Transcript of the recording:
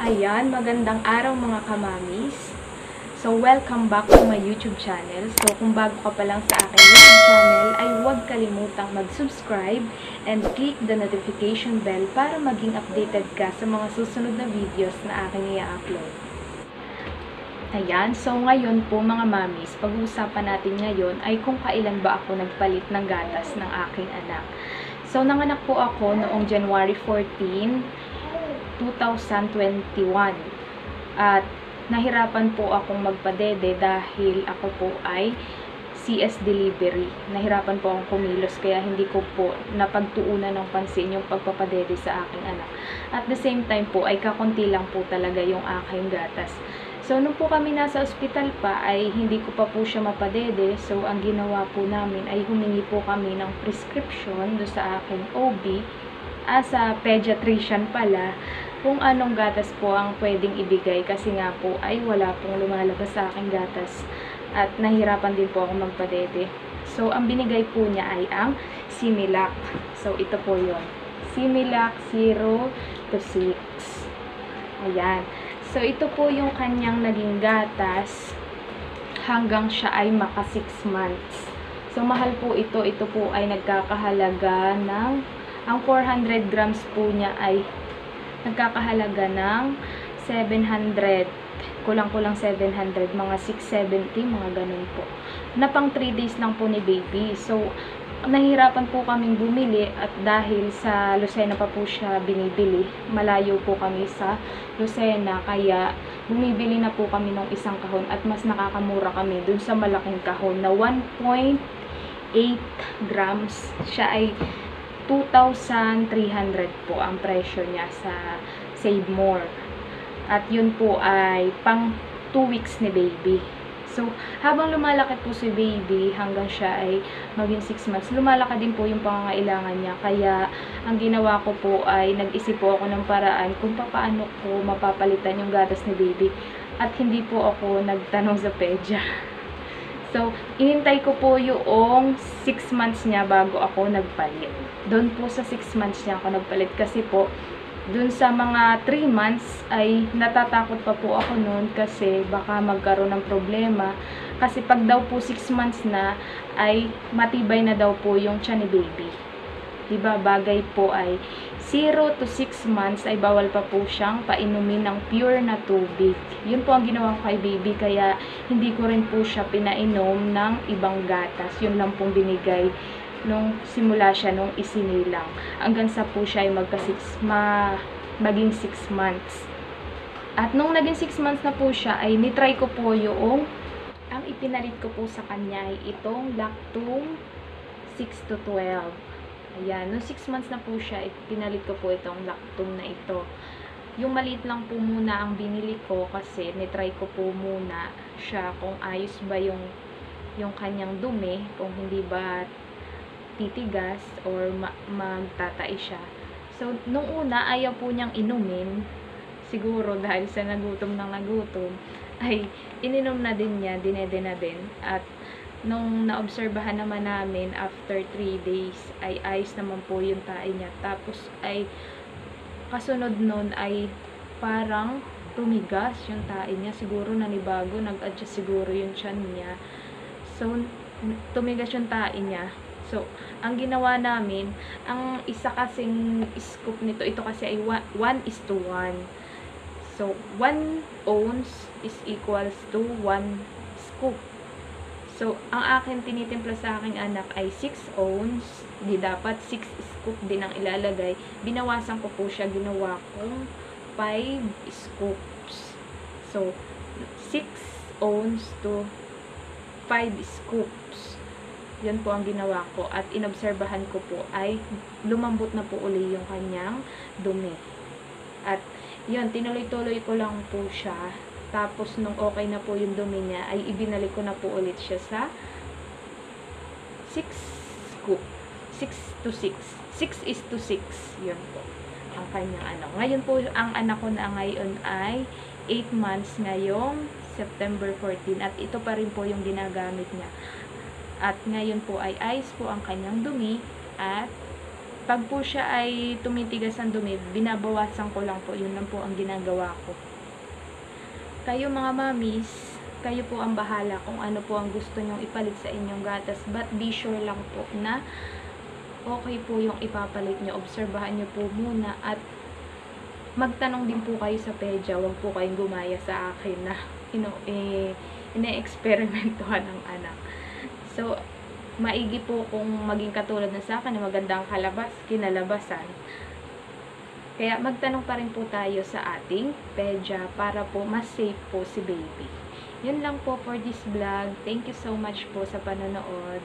Ayan, magandang araw mga kamamis. So, welcome back to my YouTube channel. So, kung bago ka pa lang sa aking YouTube channel, ay huwag kalimutang mag-subscribe and click the notification bell para maging updated ka sa mga susunod na videos na aking i-upload. Ayan, so ngayon po mga mamis, pag-uusapan natin ngayon ay kung kailan ba ako nagpalit ng gatas ng aking anak. So, nanganak po ako noong January 14, 2021. At nahirapan po akong magpadede dahil ako po ay CS delivery. Nahirapan po akong kumilos kaya hindi ko po napagtuunan ng pansin yung pagpapadede sa aking anak. At the same time po ay kakunti lang po talaga yung aking gatas. So, nung po kami nasa ospital pa, ay hindi ko pa po siya mapadede. So, ang ginawa po namin ay humingi po kami ng prescription do sa aking OB, sa pediatrician pala, kung anong gatas po ang pwedeng ibigay. Kasi nga po ay wala pong lumalabas sa aking gatas. At nahirapan din po ako magpadede. So, ang binigay po niya ay ang Similac. So, ito po yun. Similac 0 to 6. Ayan. So, ito po yung kanyang naging gatas hanggang siya ay maka 6 months. So, mahal po ito. Ito po ay nagkakahalaga ng, ang 400 grams po niya ay nagkakahalaga ng 700. Kulang-kulang 700. Mga 670, mga ganun po. Na pang 3 days lang po ni baby. So, nahihirapan po kaming bumili at dahil sa Lucena pa po siya binibili. Malayo po kami sa Lucena, kaya bumibili na po kami ng isang kahon at mas nakakamura kami dun sa malaking kahon na 1.8 grams. Siya ay 2,300 po ang presyo niya sa Save More. At yun po ay pang 2 weeks ni baby. So, habang lumalaki po si baby, hanggang siya ay maging 6 months, lumalaki din po yung pangangailangan niya. Kaya, ang ginawa ko po ay nag-isip po ako ng paraan kung paano ko mapapalitan yung gatas ni baby. At hindi po ako nagtanong sa pedya. So, inintay ko po yung 6 months niya bago ako nagpalit. Doon po sa 6 months niya ako nagpalit kasi po, dun sa mga 3 months ay natatakot pa po ako noon kasi baka magkaroon ng problema. Kasi pag daw po 6 months na ay matibay na daw po yung tiyan ni baby. Diba? Bagay po ay 0 to 6 months ay bawal pa po siyang painumin ng pure na tubig. Yun po ang ginawa ko kay baby, kaya hindi ko rin po siya pinainom ng ibang gatas. Yun lang pong binigay nung simula siya nung isinilang. Hanggang sa po siya ay maging 6 months. At nung naging 6 months na po siya, ay nitry ko po yung, ang ipinalit ko po sa kanya ay itong Lactum 6 to 12. Ayan, nung 6 months na po siya, pinalit ko po itong Lactum na ito. Yung maliit lang po muna ang binili ko kasi nitry ko po muna siya kung ayos ba yung kanyang dumi, kung hindi ba titigas or magtatai siya. So, nung una, ayaw po niyang inumin. Siguro dahil sa nagutom, ay ininom na din niya, dinede na din. At nung naobserbahan naman namin, after 3 days, ay ayos naman po yung tae niya. Tapos ay, kasunod nun ay parang tumigas yung tae niya. Siguro nanibago, nag-adjust siguro yung tiyan niya. So, tumigas yung tae niya. So, ang ginawa namin, ang isa kasing scoop nito, ito kasi ay 1:1. So, 1 ounce is equals to 1 scoop. So, ang akin tinitimpla sa aking anak ay 6 ounce. Di dapat 6 scoop din ang ilalagay. Binawasan ko po siya, ginawa kong 5 scoops. So, 6 ounce to 5 scoops. Yun po ang ginawa ko at inobserbahan ko po ay lumambot na po uli yung kanyang dumi. At yun, tinuloy-tuloy ko lang po siya. Tapos nung okay na po yung dumi niya ay ibinalik ko na po ulit siya sa 6 scoop. 6 to 6. 6 is to 6. Yun po ang kanyang ano. Ngayon po ang anak ko na ngayon ay 8 months ngayong September 14 at ito pa rin po yung ginagamit niya. At ngayon po ay ayos po ang kanyang dumi at Pag po siya ay tumitigas ang dumi, binabawasan ko lang po. Yun lang po ang ginagawa ko. Kayo mga mamis, kayo po ang bahala kung ano po ang gusto nyong ipalit sa inyong gatas. But be sure lang po na okay po yung ipapalit nyo. Obserbahan nyo po muna at magtanong din po kayo sa pedya. Huwag po kayong gumaya sa akin na ine-experimentuhan ng anak. So, maigi po kung maging katulad na sa akin na magandang kinalabasan. Kaya magtanong pa rin po tayo sa ating pedya para po mas safe po si baby. Yun lang po for this vlog. Thank you so much po sa panonood.